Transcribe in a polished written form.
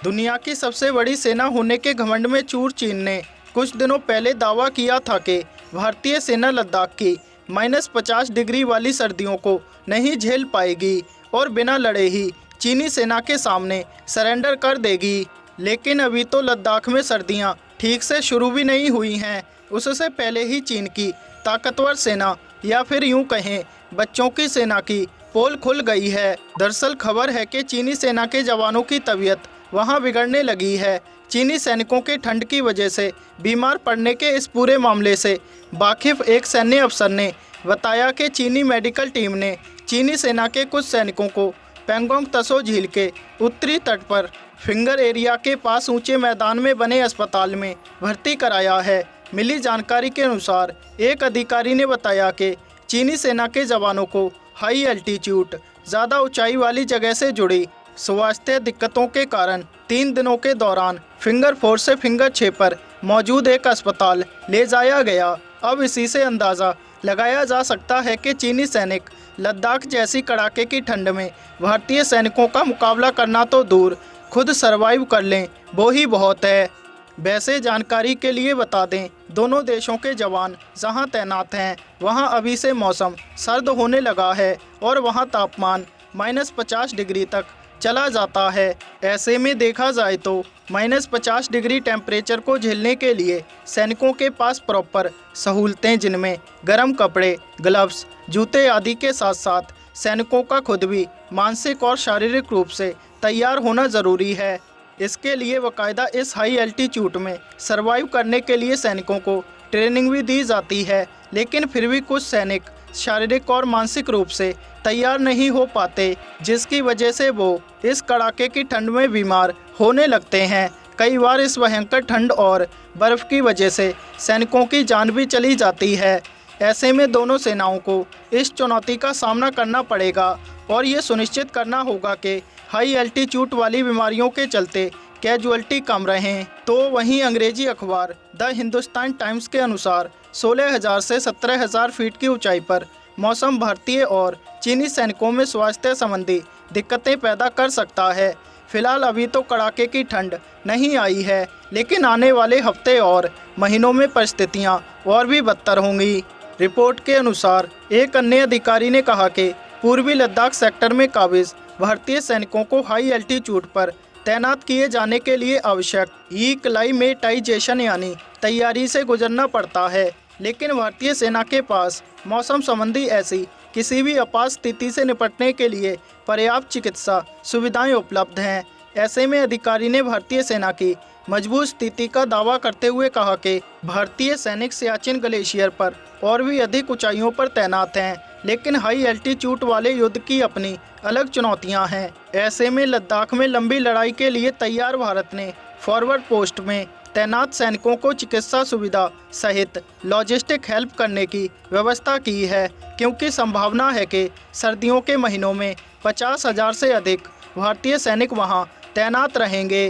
दुनिया की सबसे बड़ी सेना होने के घमंड में चूर चीन ने कुछ दिनों पहले दावा किया था कि भारतीय सेना लद्दाख की -50 डिग्री वाली सर्दियों को नहीं झेल पाएगी और बिना लड़े ही चीनी सेना के सामने सरेंडर कर देगी। लेकिन अभी तो लद्दाख में सर्दियां ठीक से शुरू भी नहीं हुई हैं। उससे पहले ही चीन की ताकतवर सेना या फिर यूं कहें बच्चों की सेना की पोल खुल गई है। दरअसल खबर है कि चीनी सेना के जवानों की तबीयत वहां बिगड़ने लगी है। चीनी सैनिकों के ठंड की वजह से बीमार पड़ने के इस पूरे मामले से वाकिफ एक सैन्य अफसर ने बताया कि चीनी मेडिकल टीम ने चीनी सेना के कुछ सैनिकों को पेंगोंग त्सो झील के उत्तरी तट पर फिंगर एरिया के पास ऊंचे मैदान में बने अस्पताल में भर्ती कराया है। मिली जानकारी के अनुसार एक अधिकारी ने बताया कि चीनी सेना के जवानों को हाई एल्टीट्यूड ज़्यादा ऊंचाई वाली जगह से जुड़ी स्वास्थ्य दिक्कतों के कारण 3 दिनों के दौरान फिंगर 4 से फिंगर 6 पर मौजूद एक अस्पताल ले जाया गया। अब इसी से अंदाज़ा लगाया जा सकता है कि चीनी सैनिक लद्दाख जैसी कड़ाके की ठंड में भारतीय सैनिकों का मुकाबला करना तो दूर, खुद सरवाइव कर लें वो ही बहुत है। वैसे जानकारी के लिए बता दें, दोनों देशों के जवान जहां तैनात हैं वहां अभी से मौसम सर्द होने लगा है और वहां तापमान -50 डिग्री तक चला जाता है। ऐसे में देखा जाए तो -50 डिग्री टेम्परेचर को झेलने के लिए सैनिकों के पास प्रॉपर सहूलतें, जिनमें गर्म कपड़े, ग्लव्स, जूते आदि के साथ साथ सैनिकों का खुद भी मानसिक और शारीरिक रूप से तैयार होना ज़रूरी है। इसके लिए बाकायदा इस हाई एल्टीट्यूड में सरवाइव करने के लिए सैनिकों को ट्रेनिंग भी दी जाती है। लेकिन फिर भी कुछ सैनिक शारीरिक और मानसिक रूप से तैयार नहीं हो पाते, जिसकी वजह से वो इस कड़ाके की ठंड में बीमार होने लगते हैं। कई बार इस भयंकर ठंड और बर्फ़ की वजह से सैनिकों की जान भी चली जाती है। ऐसे में दोनों सेनाओं को इस चुनौती का सामना करना पड़ेगा और ये सुनिश्चित करना होगा कि हाई एल्टीट्यूड वाली बीमारियों के चलते कैजुअल्टी कम रहें। तो वहीं अंग्रेजी अखबार द हिंदुस्तान टाइम्स के अनुसार 16,000 से 17,000 फीट की ऊंचाई पर मौसम भारतीय और चीनी सैनिकों में स्वास्थ्य संबंधी दिक्कतें पैदा कर सकता है। फिलहाल अभी तो कड़ाके की ठंड नहीं आई है, लेकिन आने वाले हफ्ते और महीनों में परिस्थितियां और भी बदतर होंगी। रिपोर्ट के अनुसार एक अन्य अधिकारी ने कहा कि पूर्वी लद्दाख सेक्टर में काबिज भारतीय सैनिकों को हाई एल्टीट्यूड पर तैनात किए जाने के लिए आवश्यक एक्लाइमेटाइजेशन यानी तैयारी से गुजरना पड़ता है। लेकिन भारतीय सेना के पास मौसम संबंधी ऐसी किसी भी आपात स्थिति से निपटने के लिए पर्याप्त चिकित्सा सुविधाएं उपलब्ध हैं। ऐसे में अधिकारी ने भारतीय सेना की मजबूत स्थिति का दावा करते हुए कहा कि भारतीय सैनिक सियाचिन ग्लेशियर पर और भी अधिक ऊंचाइयों पर तैनात हैं, लेकिन हाई एल्टीट्यूड वाले युद्ध की अपनी अलग चुनौतियां हैं। ऐसे में लद्दाख में लंबी लड़ाई के लिए तैयार भारत ने फॉरवर्ड पोस्ट में तैनात सैनिकों को चिकित्सा सुविधा सहित लॉजिस्टिक हेल्प करने की व्यवस्था की है, क्योंकि संभावना है कि सर्दियों के महीनों में 50,000 से अधिक भारतीय सैनिक वहां तैनात रहेंगे।